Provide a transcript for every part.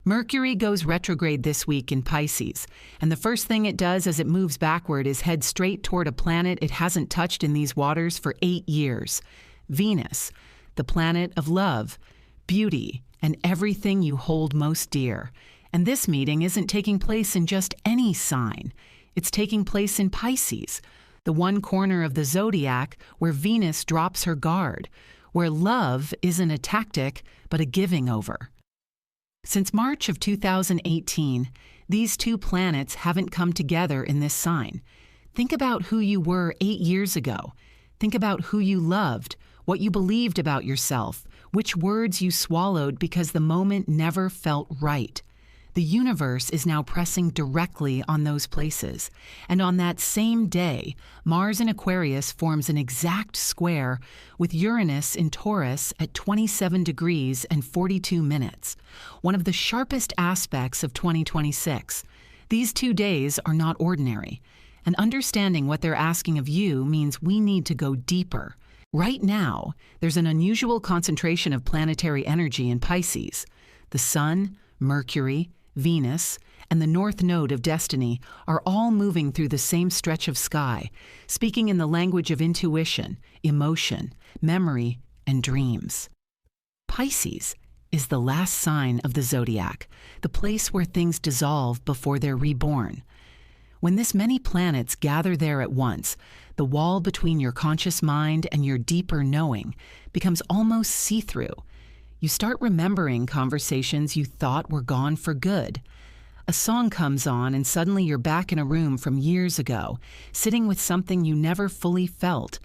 Mercury goes retrograde this week in Pisces, and the first thing it does as it moves backward is head straight toward a planet it hasn't touched in these waters for 8 years, Venus, the planet of love, beauty, and everything you hold most dear. And this meeting isn't taking place in just any sign. It's taking place in Pisces, the one corner of the zodiac where Venus drops her guard, where love isn't a tactic, but a giving over. Since March of 2018, these two planets haven't come together in this sign. Think about who you were 8 years ago. Think about who you loved, what you believed about yourself, which words you swallowed because the moment never felt right. The universe is now pressing directly on those places. And on that same day, Mars in Aquarius forms an exact square with Uranus in Taurus at 27 degrees and 42 minutes, one of the sharpest aspects of 2026. These 2 days are not ordinary, and understanding what they're asking of you means we need to go deeper. Right now, there's an unusual concentration of planetary energy in Pisces. The Sun, Mercury, Venus, and the North Node of Destiny are all moving through the same stretch of sky, speaking in the language of intuition, emotion, memory, and dreams. Pisces is the last sign of the zodiac, the place where things dissolve before they're reborn. When this many planets gather there at once, the wall between your conscious mind and your deeper knowing becomes almost see-through. You start remembering conversations you thought were gone for good. A song comes on and suddenly you're back in a room from years ago, sitting with something you never fully felt.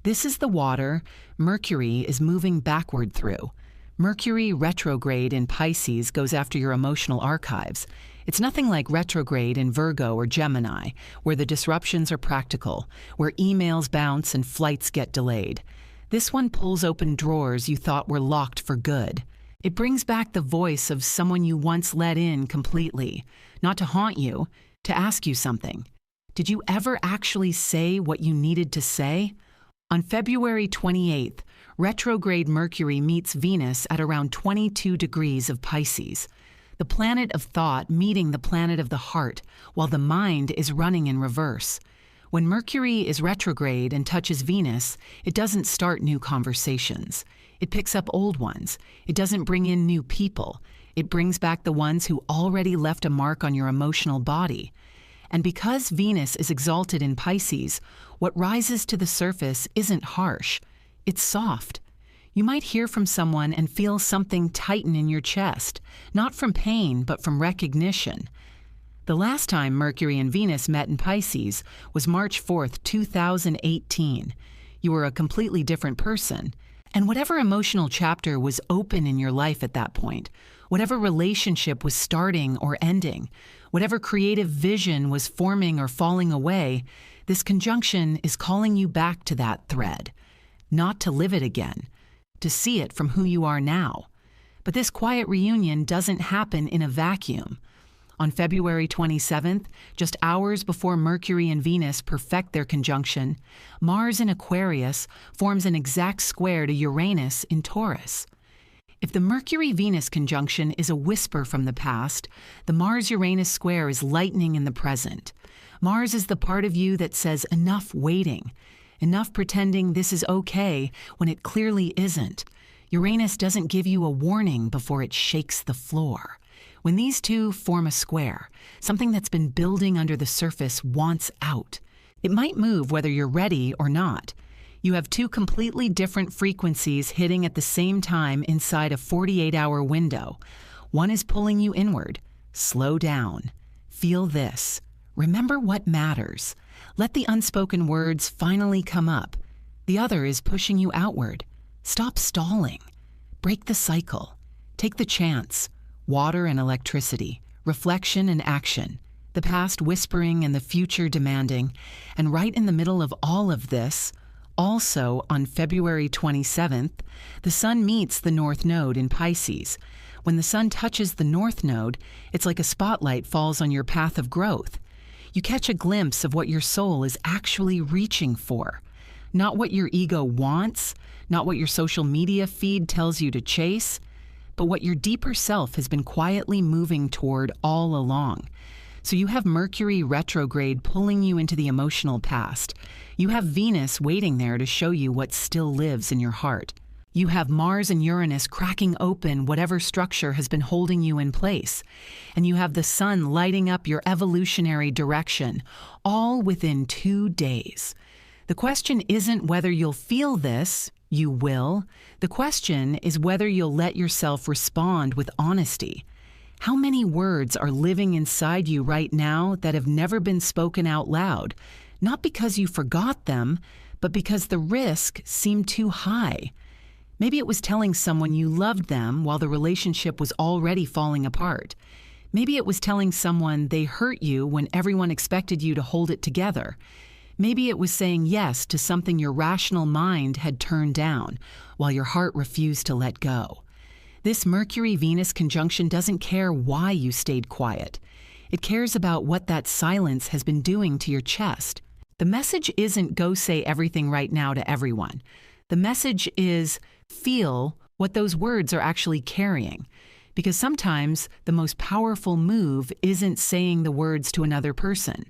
This is the water Mercury is moving backward through. Mercury retrograde in Pisces goes after your emotional archives. It's nothing like retrograde in Virgo or Gemini, where the disruptions are practical, where emails bounce and flights get delayed. This one pulls open drawers you thought were locked for good. It brings back the voice of someone you once let in completely, not to haunt you, to ask you something. Did you ever actually say what you needed to say? On February 28th, retrograde Mercury meets Venus at around 22 degrees of Pisces, the planet of thought meeting the planet of the heart, while the mind is running in reverse. When Mercury is retrograde and touches Venus, it doesn't start new conversations. It picks up old ones. It doesn't bring in new people. It brings back the ones who already left a mark on your emotional body. And because Venus is exalted in Pisces, what rises to the surface isn't harsh. It's soft. You might hear from someone and feel something tighten in your chest, not from pain, but from recognition. The last time Mercury and Venus met in Pisces was March 4th, 2018. You were a completely different person. And whatever emotional chapter was open in your life at that point, whatever relationship was starting or ending, whatever creative vision was forming or falling away, this conjunction is calling you back to that thread. Not to live it again, to see it from who you are now. But this quiet reunion doesn't happen in a vacuum. On February 27th, just hours before Mercury and Venus perfect their conjunction, Mars in Aquarius forms an exact square to Uranus in Taurus. If the Mercury-Venus conjunction is a whisper from the past, the Mars-Uranus square is lightning in the present. Mars is the part of you that says enough waiting, enough pretending this is okay when it clearly isn't. Uranus doesn't give you a warning before it shakes the floor. When these two form a square, something that's been building under the surface wants out. It might move whether you're ready or not. You have two completely different frequencies hitting at the same time inside a 48-hour window. One is pulling you inward. Slow down. Feel this. Remember what matters. Let the unspoken words finally come up. The other is pushing you outward. Stop stalling. Break the cycle. Take the chance. Water and electricity, reflection and action, the past whispering and the future demanding. And right in the middle of all of this, also on February 27th, the Sun meets the North Node in Pisces. When the Sun touches the North Node, it's like a spotlight falls on your path of growth. You catch a glimpse of what your soul is actually reaching for. Not what your ego wants, not what your social media feed tells you to chase. but what your deeper self has been quietly moving toward all along. So you have Mercury retrograde pulling you into the emotional past. You have Venus waiting there to show you what still lives in your heart. You have Mars and Uranus cracking open whatever structure has been holding you in place. And you have the Sun lighting up your evolutionary direction, all within 2 days. The question isn't whether you'll feel this. You will. The question is whether you'll let yourself respond with honesty. How many words are living inside you right now that have never been spoken out loud? Not because you forgot them, but because the risk seemed too high. Maybe it was telling someone you loved them while the relationship was already falling apart. Maybe it was telling someone they hurt you when everyone expected you to hold it together. Maybe it was saying yes to something your rational mind had turned down, while your heart refused to let go. This Mercury-Venus conjunction doesn't care why you stayed quiet. It cares about what that silence has been doing to your chest. The message isn't go say everything right now to everyone. The message is feel what those words are actually carrying. Because sometimes the most powerful move isn't saying the words to another person.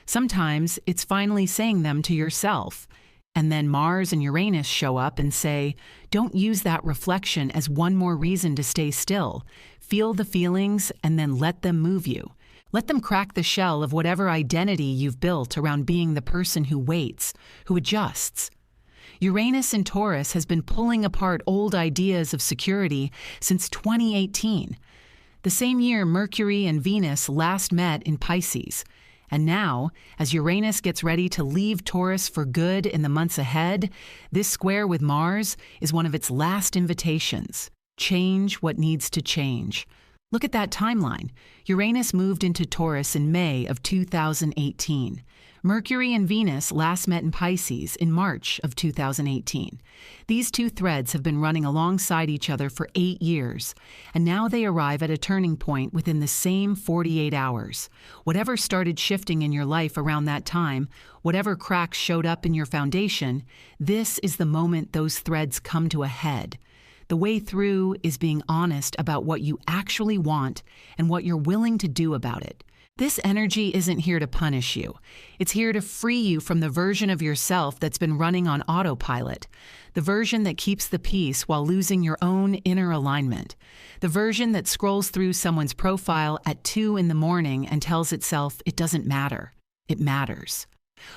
Sometimes it's finally saying them to yourself. And then Mars and Uranus show up and say, don't use that reflection as one more reason to stay still. Feel the feelings and then let them move you. Let them crack the shell of whatever identity you've built around being the person who waits, who adjusts. Uranus in Taurus has been pulling apart old ideas of security since 2018, the same year Mercury and Venus last met in Pisces. And now, as Uranus gets ready to leave Taurus for good in the months ahead, this square with Mars is one of its last invitations. Change what needs to change. Look at that timeline. Uranus moved into Taurus in May of 2018. Mercury and Venus last met in Pisces in March of 2018. These two threads have been running alongside each other for 8 years, and now they arrive at a turning point within the same 48 hours. Whatever started shifting in your life around that time, whatever cracks showed up in your foundation, this is the moment those threads come to a head. The way through is being honest about what you actually want and what you're willing to do about it. This energy isn't here to punish you. It's here to free you from the version of yourself that's been running on autopilot, the version that keeps the peace while losing your own inner alignment, the version that scrolls through someone's profile at 2 in the morning and tells itself it doesn't matter. It matters.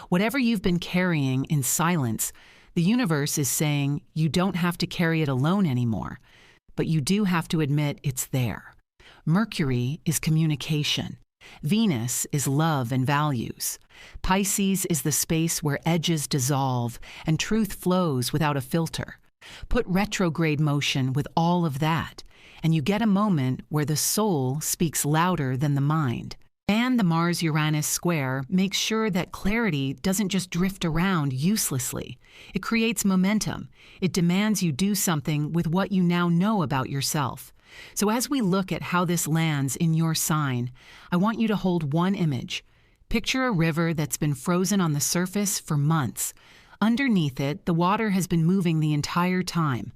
Whatever you've been carrying in silence, the universe is saying you don't have to carry it alone anymore, but you do have to admit it's there. Mercury is communication. Venus is love and values. Pisces is the space where edges dissolve and truth flows without a filter. Put retrograde motion with all of that, and you get a moment where the soul speaks louder than the mind. And the Mars-Uranus square makes sure that clarity doesn't just drift around uselessly. It creates momentum. It demands you do something with what you now know about yourself. So as we look at how this lands in your sign, I want you to hold one image. Picture a river that's been frozen on the surface for months. Underneath it, the water has been moving the entire time.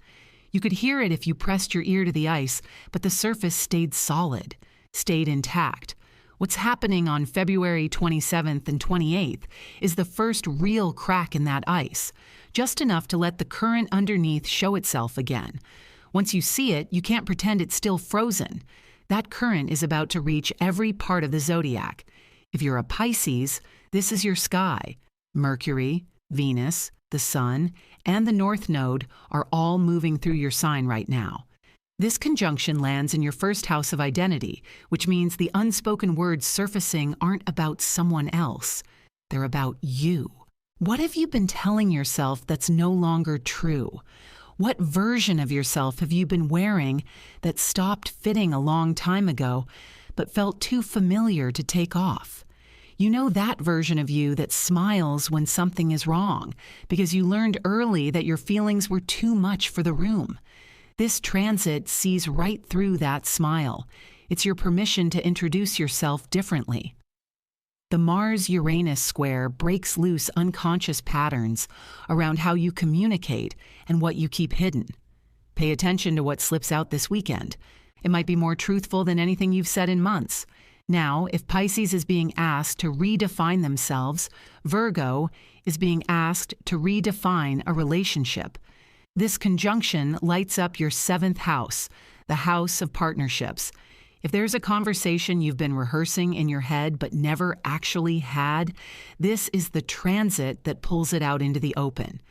You could hear it if you pressed your ear to the ice, but the surface stayed solid, stayed intact. What's happening on February 27th and 28th is the first real crack in that ice, just enough to let the current underneath show itself again. Once you see it, you can't pretend it's still frozen. That current is about to reach every part of the zodiac. If you're a Pisces, this is your sky. Mercury, Venus, the Sun, and the North Node are all moving through your sign right now. This conjunction lands in your first house of identity, which means the unspoken words surfacing aren't about someone else. They're about you. What have you been telling yourself that's no longer true? What version of yourself have you been wearing that stopped fitting a long time ago, but felt too familiar to take off? You know that version of you that smiles when something is wrong, because you learned early that your feelings were too much for the room. This transit sees right through that smile. It's your permission to introduce yourself differently. The Mars-Uranus square breaks loose unconscious patterns around how you communicate and what you keep hidden. Pay attention to what slips out this weekend. It might be more truthful than anything you've said in months. Now, if Pisces is being asked to redefine themselves, Virgo is being asked to redefine a relationship. This conjunction lights up your 7th house, the house of partnerships. If there's a conversation you've been rehearsing in your head but never actually had, this is the transit that pulls it out into the open.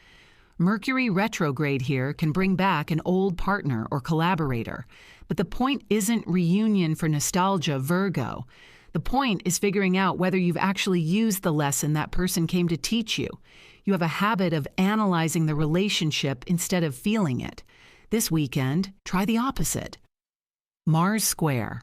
Mercury retrograde here can bring back an old partner or collaborator, but the point isn't reunion for nostalgia, Virgo. The point is figuring out whether you've actually used the lesson that person came to teach you. You have a habit of analyzing the relationship instead of feeling it. This weekend, try the opposite. Mars square.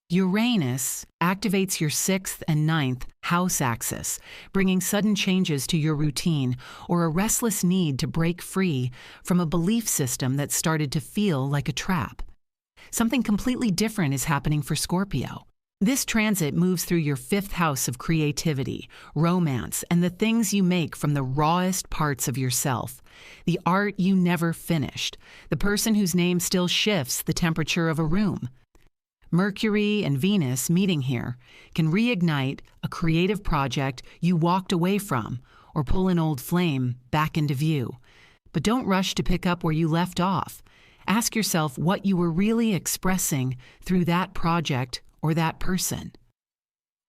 Uranus activates your 6th and 9th house axis, bringing sudden changes to your routine or a restless need to break free from a belief system that started to feel like a trap. Something completely different is happening for Scorpio. This transit moves through your 5th house of creativity, romance, and the things you make from the rawest parts of yourself. The art you never finished, the person whose name still shifts the temperature of a room. Mercury and Venus meeting here can reignite a creative project you walked away from or pull an old flame back into view. But don't rush to pick up where you left off. Ask yourself what you were really expressing through that project or that person.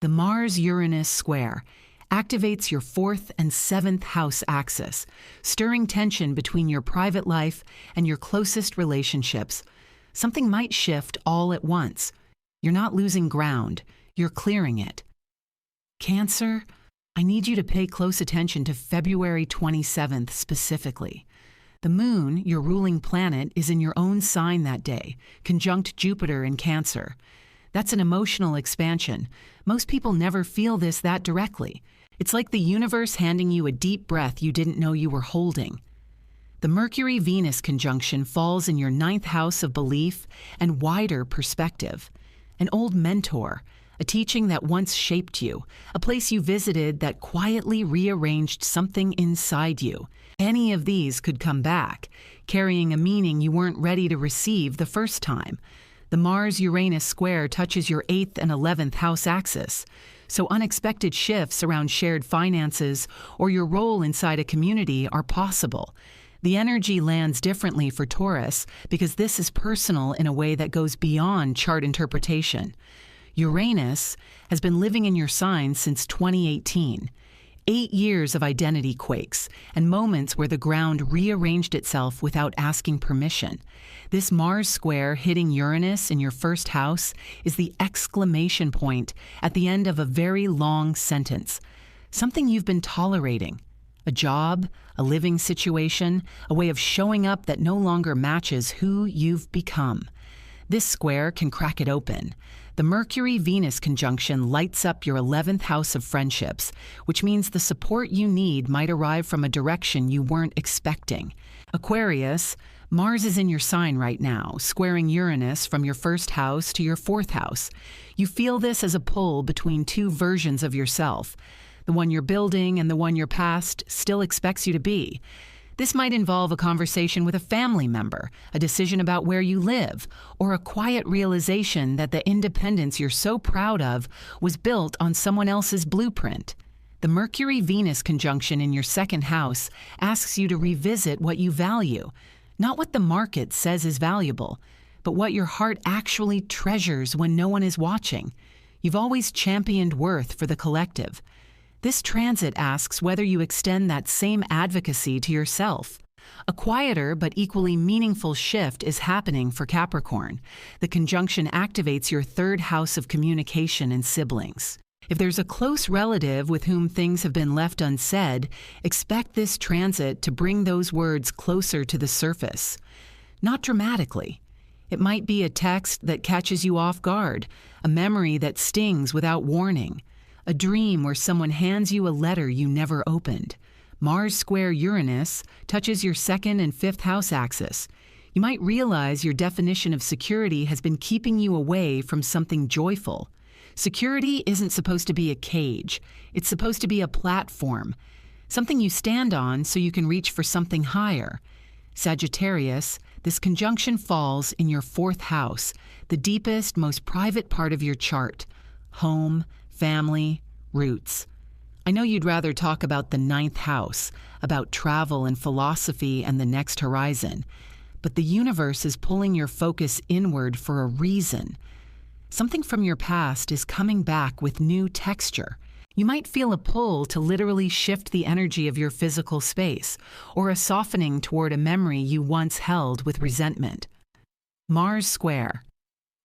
The Mars-Uranus square activates your 4th and 7th house axis, stirring tension between your private life and your closest relationships. Something might shift all at once. You're not losing ground, you're clearing it. Cancer, I need you to pay close attention to February 27th specifically. The moon, your ruling planet, is in your own sign that day, conjunct Jupiter in Cancer. That's an emotional expansion. Most people never feel this that directly. It's like the universe handing you a deep breath you didn't know you were holding. The Mercury-Venus conjunction falls in your 9th house of belief and wider perspective. An old mentor, a teaching that once shaped you, a place you visited that quietly rearranged something inside you. Any of these could come back, carrying a meaning you weren't ready to receive the first time. The Mars-Uranus square touches your 8th and 11th house axis, so unexpected shifts around shared finances or your role inside a community are possible. The energy lands differently for Taurus because this is personal in a way that goes beyond chart interpretation. Uranus has been living in your sign since 2018. 8 years of identity quakes and moments where the ground rearranged itself without asking permission. This Mars square hitting Uranus in your 1st house is the exclamation point at the end of a very long sentence. Something you've been tolerating. A job, a living situation, a way of showing up that no longer matches who you've become. This square can crack it open. The Mercury-Venus conjunction lights up your 11th house of friendships, which means the support you need might arrive from a direction you weren't expecting. Aquarius, Mars is in your sign right now, squaring Uranus from your 1st house to your 4th house. You feel this as a pull between 2 versions of yourself. The one you're building and the one your past still expects you to be. This might involve a conversation with a family member, a decision about where you live, or a quiet realization that the independence you're so proud of was built on someone else's blueprint. The Mercury-Venus conjunction in your 2nd house asks you to revisit what you value, not what the market says is valuable, but what your heart actually treasures when no one is watching. You've always championed worth for the collective. This transit asks whether you extend that same advocacy to yourself. A quieter but equally meaningful shift is happening for Capricorn. The conjunction activates your 3rd house of communication and siblings. If there's a close relative with whom things have been left unsaid, expect this transit to bring those words closer to the surface. Not dramatically. It might be a text that catches you off guard, a memory that stings without warning. A dream where someone hands you a letter you never opened. Mars square Uranus touches your 2nd and 5th house axis. You might realize your definition of security has been keeping you away from something joyful. Security isn't supposed to be a cage. It's supposed to be a platform, something you stand on so you can reach for something higher. Sagittarius, This conjunction falls in your fourth house, the deepest, most private part of your chart: home, family, roots. I know you'd rather talk about the ninth house, about travel and philosophy and the next horizon, but the universe is pulling your focus inward for a reason. Something from your past is coming back with new texture. You might feel a pull to literally shift the energy of your physical space, or a softening toward a memory you once held with resentment. Mars square.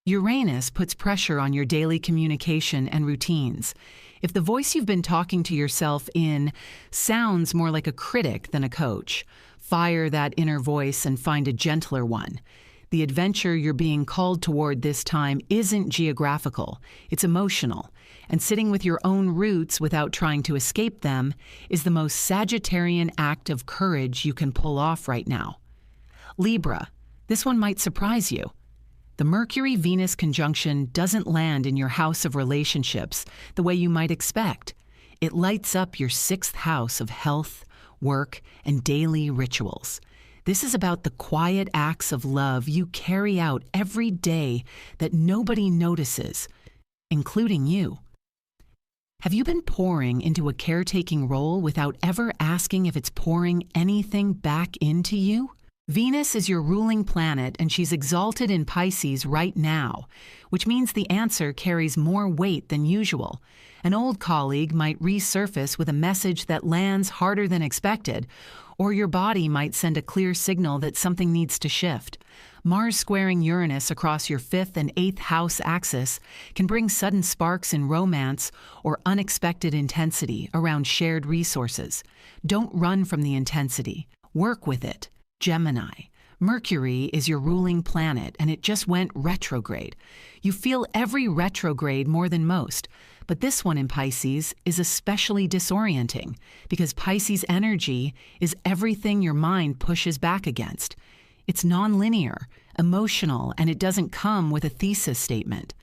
Uranus puts pressure on your daily communication and routines. If the voice you've been talking to yourself in sounds more like a critic than a coach, fire that inner voice and find a gentler one. The adventure you're being called toward this time isn't geographical, it's emotional, and sitting with your own roots without trying to escape them is the most Sagittarian act of courage you can pull off right now. Libra, this one might surprise you. The Mercury-Venus conjunction doesn't land in your house of relationships the way you might expect. It lights up your sixth house of health, work, and daily rituals. This is about the quiet acts of love you carry out every day that nobody notices, including you. Have you been pouring into a caretaking role without ever asking if it's pouring anything back into you? Venus is your ruling planet, and she's exalted in Pisces right now, which means the answer carries more weight than usual. An old colleague might resurface with a message that lands harder than expected, or your body might send a clear signal that something needs to shift. Mars squaring Uranus across your fifth and eighth house axis can bring sudden sparks in romance or unexpected intensity around shared resources. Don't run from the intensity. Work with it. Gemini. Mercury is your ruling planet, and it just went retrograde. You feel every retrograde more than most, but this one in Pisces is especially disorienting because Pisces energy is everything your mind pushes back against. It's nonlinear, emotional, and it doesn't come with a thesis statement.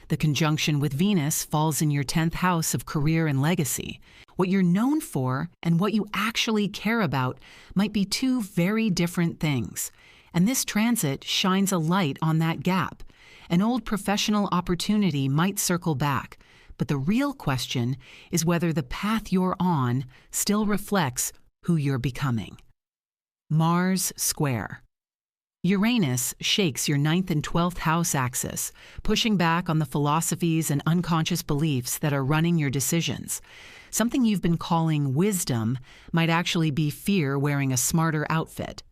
The conjunction with Venus falls in your 10th house of career and legacy. What you're known for and what you actually care about might be two very different things. And this transit shines a light on that gap. An old professional opportunity might circle back, but the real question is whether the path you're on still reflects who you're becoming. Mars square. Uranus shakes your 9th and 12th house axis, pushing back on the philosophies and unconscious beliefs that are running your decisions. Something you've been calling wisdom might actually be fear wearing a smarter outfit.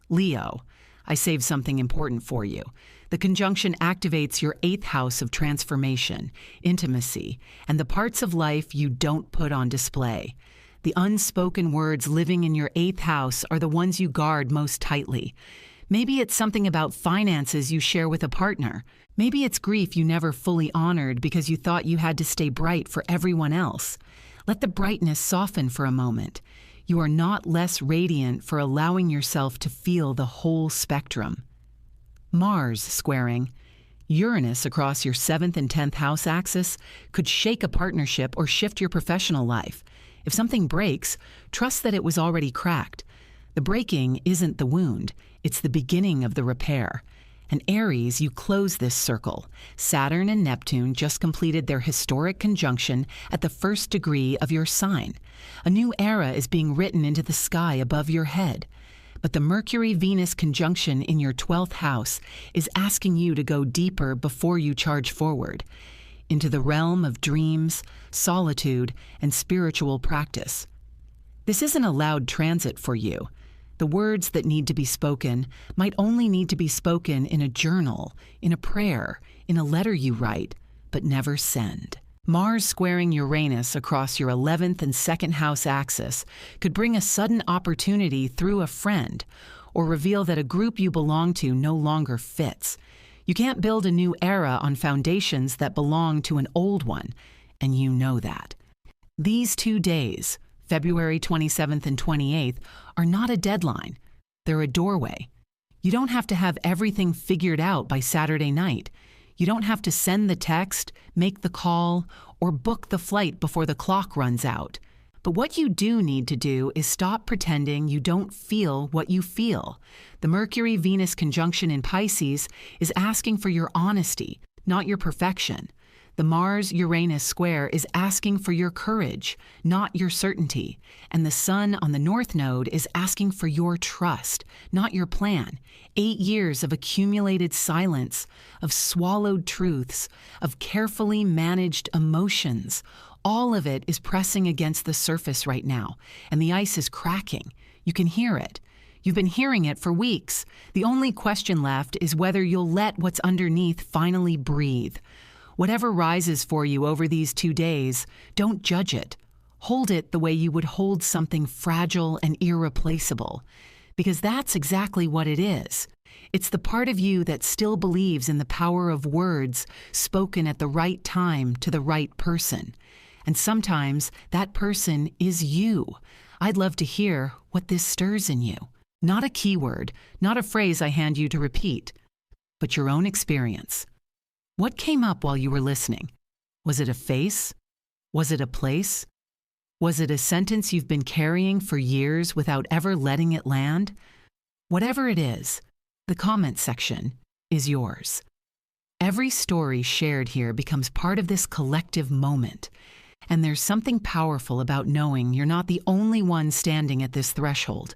Leo, I saved something important for you. The conjunction activates your 8th house of transformation, intimacy, and the parts of life you don't put on display. The unspoken words living in your 8th house are the ones you guard most tightly. Maybe it's something about finances you share with a partner. Maybe it's grief you never fully honored because you thought you had to stay bright for everyone else. Let the brightness soften for a moment. You are not less radiant for allowing yourself to feel the whole spectrum. Mars squaring Uranus across your 7th and 10th house axis could shake a partnership or shift your professional life. If something breaks, trust that it was already cracked. The breaking isn't the wound, it's the beginning of the repair. And Aries, you close this circle. Saturn and Neptune just completed their historic conjunction at the 1st degree of your sign. A new era is being written into the sky above your head. But the Mercury-Venus conjunction in your 12th house is asking you to go deeper before you charge forward, into the realm of dreams, solitude, and spiritual practice. This isn't a loud transit for you. The words that need to be spoken might only need to be spoken in a journal, in a prayer, in a letter you write, but never send. Mars squaring Uranus across your 11th and 2nd house axis could bring a sudden opportunity through a friend, or reveal that a group you belong to no longer fits. You can't build a new era on foundations that belong to an old one, and you know that. These 2 days, February 27th and 28th, are not a deadline. They're a doorway. You don't have to have everything figured out by Saturday night. You don't have to send the text, make the call, or book the flight before the clock runs out. But what you do need to do is stop pretending you don't feel what you feel. The Mercury-Venus conjunction in Pisces is asking for your honesty, not your perfection. The Mars-Uranus square is asking for your courage, not your certainty. And the Sun on the North Node is asking for your trust, not your plan. 8 years of accumulated silence, of swallowed truths, of carefully managed emotions. All of it is pressing against the surface right now, and the ice is cracking. You can hear it. You've been hearing it for weeks. The only question left is whether you'll let what's underneath finally breathe. Whatever rises for you over these 2 days, don't judge it. Hold it the way you would hold something fragile and irreplaceable, because that's exactly what it is. It's the part of you that still believes in the power of words spoken at the right time to the right person. And sometimes that person is you. I'd love to hear what this stirs in you. Not a keyword, not a phrase I hand you to repeat, but your own experience. What came up while you were listening? Was it a face? Was it a place? Was it a sentence you've been carrying for years without ever letting it land? Whatever it is, the comment section is yours. Every story shared here becomes part of this collective moment. And there's something powerful about knowing you're not the only one standing at this threshold.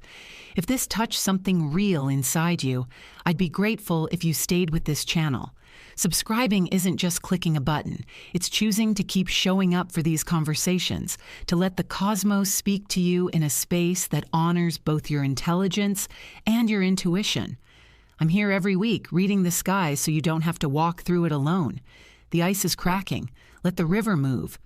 If this touched something real inside you, I'd be grateful if you stayed with this channel. Subscribing isn't just clicking a button. It's choosing to keep showing up for these conversations, to let the cosmos speak to you in a space that honors both your intelligence and your intuition. I'm here every week reading the sky so you don't have to walk through it alone. The ice is cracking. Let the river move.